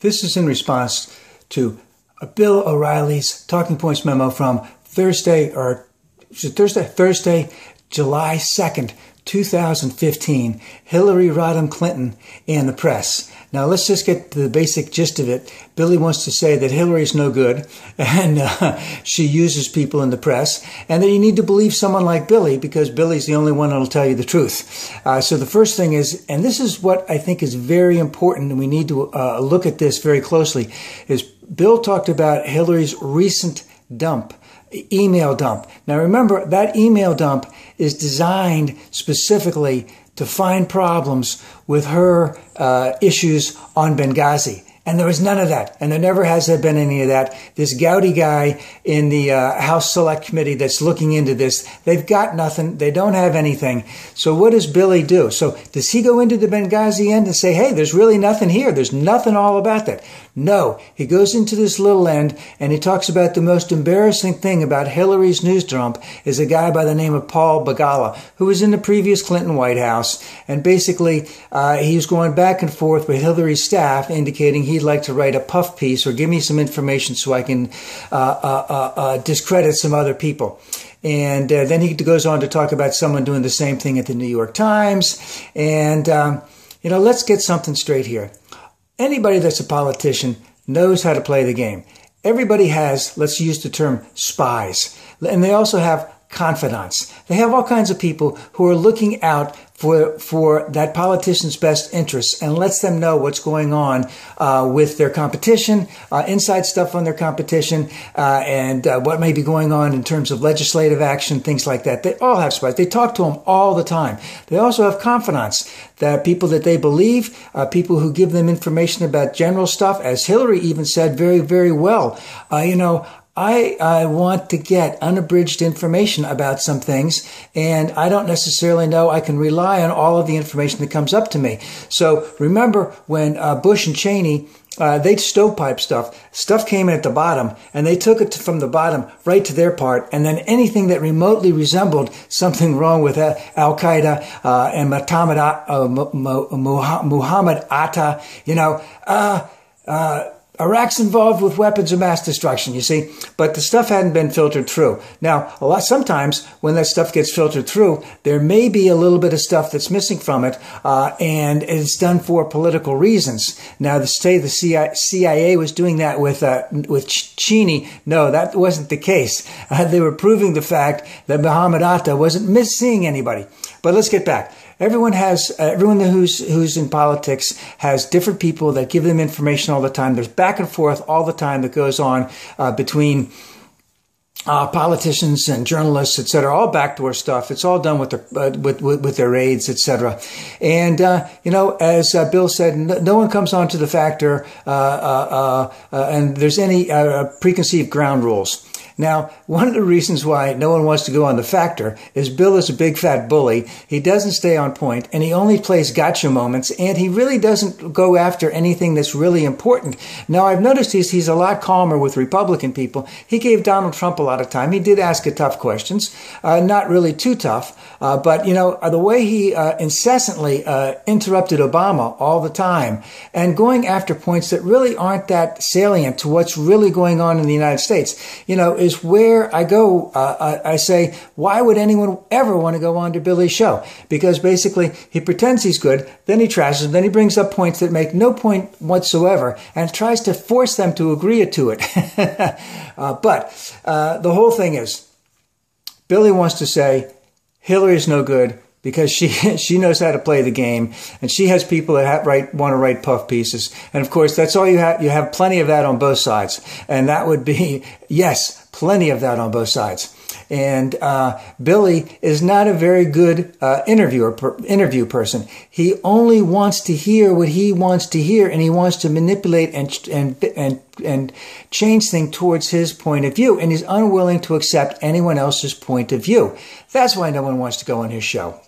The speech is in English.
This is in response to Bill O'Reilly's Talking Points memo from Thursday, July 2nd, 2015, Hillary Rodham Clinton and the press. Now, let's just get to the basic gist of it. Billy wants to say that Hillary's no good, and she uses people in the press, and that you need to believe someone like Billy, because Billy's the only one that'll tell you the truth. So the first thing is, and this is what I think is very important, and we need to look at this very closely, is Bill talked about Hillary's recent email dump. Now remember, that email dump is designed specifically to find problems with her issues on Benghazi. And there was none of that. And there never has been any of that. This Gowdy guy in the House Select Committee that's looking into this, they've got nothing. They don't have anything. So what does Billy do? So does he go into the Benghazi end and say, hey, there's really nothing here. There's nothing all about that. No, he goes into this little end and he talks about the most embarrassing thing about Hillary's news dump is a guy by the name of Paul Begala, who was in the previous Clinton White House. And basically, he was going back and forth with Hillary's staff, indicating he'd like to write a puff piece or give me some information so I can discredit some other people. And then he goes on to talk about someone doing the same thing at the New York Times. And, let's get something straight here. Anybody that's a politician knows how to play the game. Everybody has, let's use the term, spies. And they also have confidants. They have all kinds of people who are looking out for that politician's best interests and lets them know what's going on with their competition, inside stuff on their competition, and what may be going on in terms of legislative action, things like that. They all have spies. They talk to them all the time. They also have confidants, that people that they believe, people who give them information about general stuff, as Hillary even said very, very well. I want to get unabridged information about some things, and I don't necessarily know I can rely on all of the information that comes up to me. So remember when Bush and Cheney, they stovepipe stuff. Stuff came in at the bottom, and they took it from the bottom right to their part, and then anything that remotely resembled something wrong with Al-Qaeda and Muhammad Atta, Iraq's involved with weapons of mass destruction, you see, but the stuff hadn't been filtered through. Now, sometimes when that stuff gets filtered through, there may be a little bit of stuff that's missing from it, and it's done for political reasons. Now, to say the CIA was doing that with Cheney, no, that wasn't the case. They were proving the fact that Muhammad Atta wasn't misseeing anybody. But let's get back. Everyone who's in politics has different people that give them information all the time. There's back and forth all the time that goes on between politicians and journalists, etc. All backdoor stuff. It's all done with their aides, etc. And as Bill said, no one comes onto the factor, and there's any preconceived ground rules. Now, one of the reasons why no one wants to go on the factor is Bill is a big fat bully. He doesn't stay on point, and he only plays gotcha moments, and he really doesn't go after anything that's really important. Now, I've noticed he's a lot calmer with Republican people. He gave Donald Trump a lot of time. He did ask tough questions, not really too tough, but, the way he incessantly interrupted Obama all the time and going after points that really aren't that salient to what's really going on in the United States, is where I go. I say, why would anyone ever want to go on to Billy's show? Because basically he pretends he's good, then he trashes them, then he brings up points that make no point whatsoever and tries to force them to agree to it. But the whole thing is, Billy wants to say Hillary's no good because she knows how to play the game, and she has people that want to write puff pieces. And of course, that's all you have. You have plenty of that on both sides. And that would be, yes, plenty of that on both sides. And Billy is not a very good interview person. He only wants to hear what he wants to hear, and he wants to manipulate and change things towards his point of view, and he's unwilling to accept anyone else's point of view. That's why no one wants to go on his show.